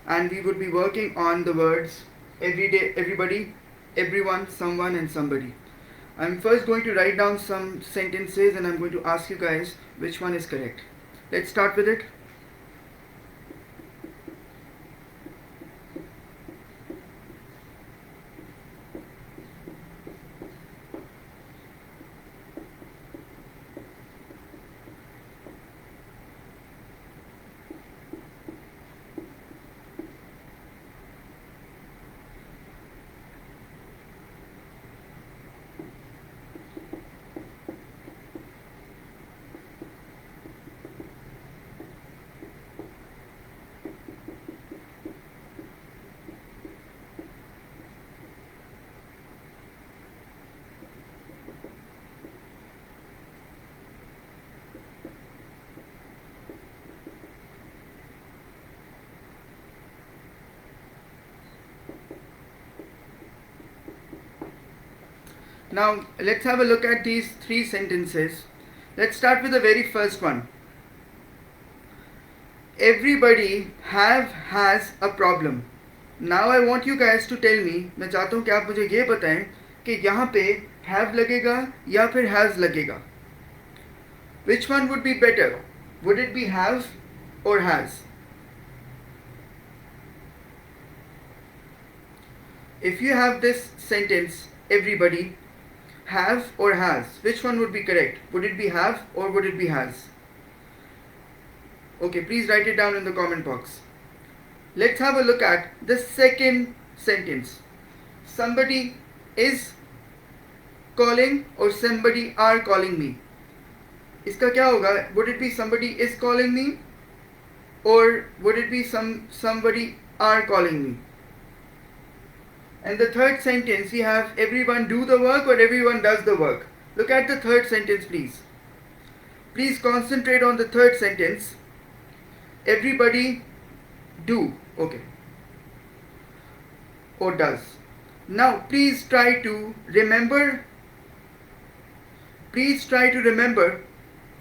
and we would be working on the words every day, everybody, everyone, someone, and somebody. I'm first going to write down some sentences and I'm going to ask you guys which one is correct. Let's start with it. Now let's have a look at these three sentences. Let's start with the very first one. Everybody has a problem. Now I want you guys to tell me, मैं चाहता हूँ कि आप मुझे ये बताएं कि यहाँ पे have लगेगा या फिर has लगेगा. Which one would be better? Would it be have or has? If you have this sentence, everybody, have or has, which one would be correct? Would it be have or would it be has? Okay, please write it down in the comment box. Let's have a look at the second sentence. Somebody is calling or somebody are calling me. इसका क्या होगा? Would it be somebody is calling me or would it be somebody are calling me? And the third sentence, we have everyone do the work or everyone does the work. Look at the third sentence, please. Please concentrate on the third sentence. Everybody do. Okay. Or does. Now, please try to remember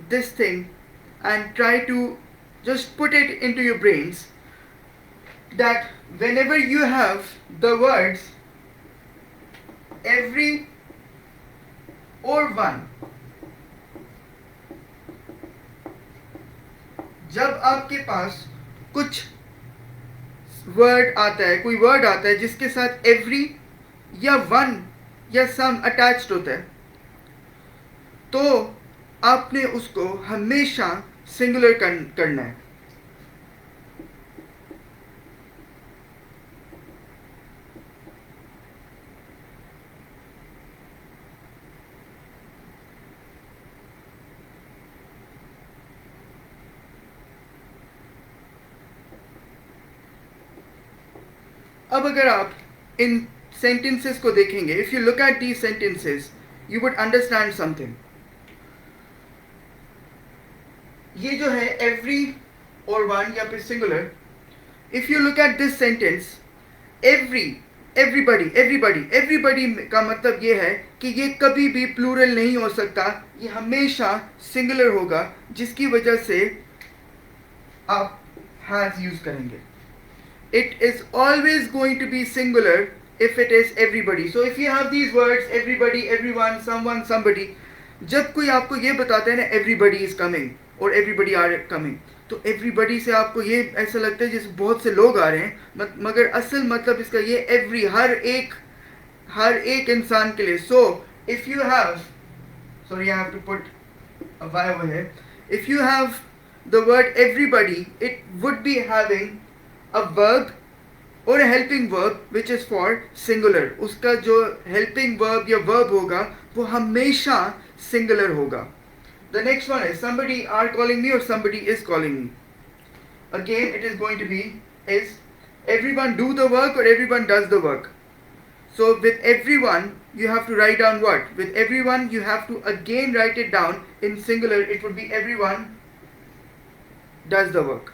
this thing and try to just put it into your brains that whenever you have the words every or one, जब आपके पास कुछ word आता है, कोई word आता है जिसके साथ every या one या some attached होता है, तो आपने उसको हमेशा सिंगुलर करना है. अब अगर आप इन sentences को देखेंगे, if you look at these sentences, you would understand something. ये जो है every or one या फिर singular, if you look at this sentence, everybody का मतलब ये है कि ये कभी भी plural नहीं हो सकता, ये हमेशा singular होगा, जिसकी वजह से आप has use करेंगे. It is always going to be singular if it is everybody. So if you have these words everybody, everyone, someone, somebody, जब कोई आपको ये बताता है ना everybody is coming और everybody are coming, तो everybody से आपको ये ऐसा लगता है जैसे बहुत से लोग आ रहे हैं, मगर असल मतलब इसका ये every, हर एक इंसान के लिए. So if you have, sorry I have to put a y over here, if you have the word everybody, it would be having a verb or a helping verb which is for singular. उसका जो helping verb या verb होगा वो हमेशा singular होगा. The next one is somebody are calling me or somebody is calling me. Again it is going to be is everyone do the work or everyone does the work. So with everyone you have to write down what? With everyone you have to again write it down in singular. It would be everyone does the work.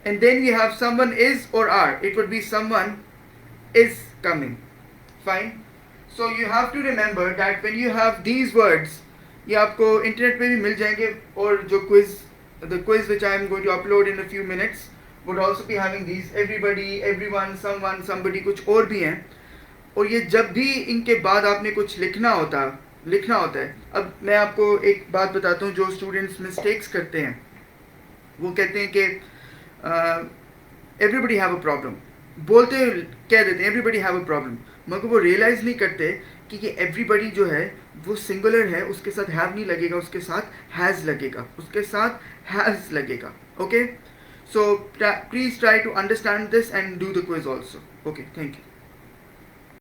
And then we have someone is or are. It would be someone is coming. Fine. So you have to remember that when you have these words, ये आपको internet पे भी मिल जाएंगे, और जो the quiz which I am going to upload in a few minutes, would also be having these everybody, everyone, someone, somebody, कुछ और भी हैं. और ये जब भी इनके बाद आपने कुछ लिखना होता है. अब मैं आपको एक बात बताता हूँ जो स्टूडेंट्स मिस्टेक्स करते हैं. वो कहते हैं कि एवरीबडी हैव अ प्रॉब्लम, बोलते कह देते हैं एवरीबडी हैव अ प्रॉब्लम, मगर वो रियलाइज नहीं करते कि ये एवरीबडी जो है वो सिंगुलर है, उसके साथ हैव नहीं लगेगा, उसके साथ हैज़ लगेगा. Okay, so please try to understand this and do the quiz also. Okay, thank you.